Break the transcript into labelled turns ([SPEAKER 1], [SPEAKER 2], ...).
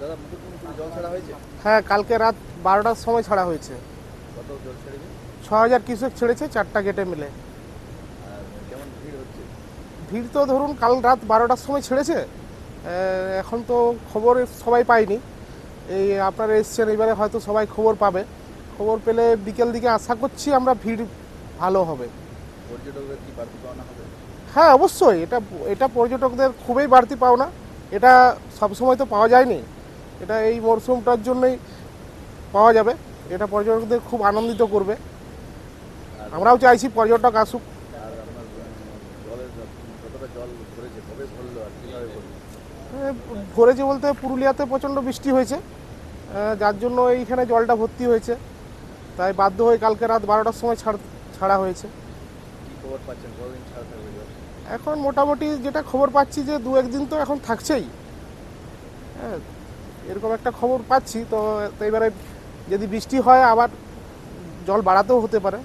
[SPEAKER 1] দাদা মুকুটমণিপুরে জল ছাড়া হয়েছে?
[SPEAKER 2] হ্যাঁ, কালকে রাত 12টার সময় ছাড়া হয়েছে।
[SPEAKER 1] কত জল ছেড়েছে?
[SPEAKER 2] 6000 কিউসেক ছেড়েছে 4টা গেটে মিলে।
[SPEAKER 1] আর কেমন ভিড় হচ্ছে?
[SPEAKER 2] ভিড় তো ধরুন কাল রাত 12টার সময় ছেড়েছে, এখন তো খবর সবাই পায়নি। এই আপনারা এসছেন, এবারে হয়তো সবাই খবর পাবে। খবর পেলে বিকেল দিকে আশা করছি আমরা ভিড় ভালো হবে।
[SPEAKER 1] পর্যটকদের কি বাড়তি পাওনা হবে?
[SPEAKER 2] হ্যাঁ অবশ্যই, এটা এটা পর্যটকদের খুবই বাড়তি পাওনা। এটা সবসময় তো পাওয়া যায়নি, এটা এই মরশুমটার জন্যই পাওয়া যাবে। এটা পর্যটকদের খুব আনন্দিত করবে। আমরাও চাইছি পর্যটক আসুক।
[SPEAKER 1] আর আপনার জলের কতটা জল ভরেছে, কবে ভরলো আর কীভাবে ভরলো?
[SPEAKER 2] ভরেছে বলতে পুরুলিয়াতে প্রচণ্ড বৃষ্টি হয়েছে, যার জন্য এইখানে জলটা ভর্তি হয়েছে। তাই বাধ্য হয়ে কালকে রাত 12টার সময় ছাড়া হয়েছে।
[SPEAKER 1] কী খবর পাচ্ছেন, কতদিন ছাড়া থাকবে জল?
[SPEAKER 2] এখন মোটামুটি যেটা খবর পাচ্ছি যে 2-1 দিন তো এখন থাকছেই। হ্যাঁ, এরকম একটা খবর পাচ্ছি। তো এবারে যদি বৃষ্টি হয় আবার জল বাড়াতেও হতে পারে।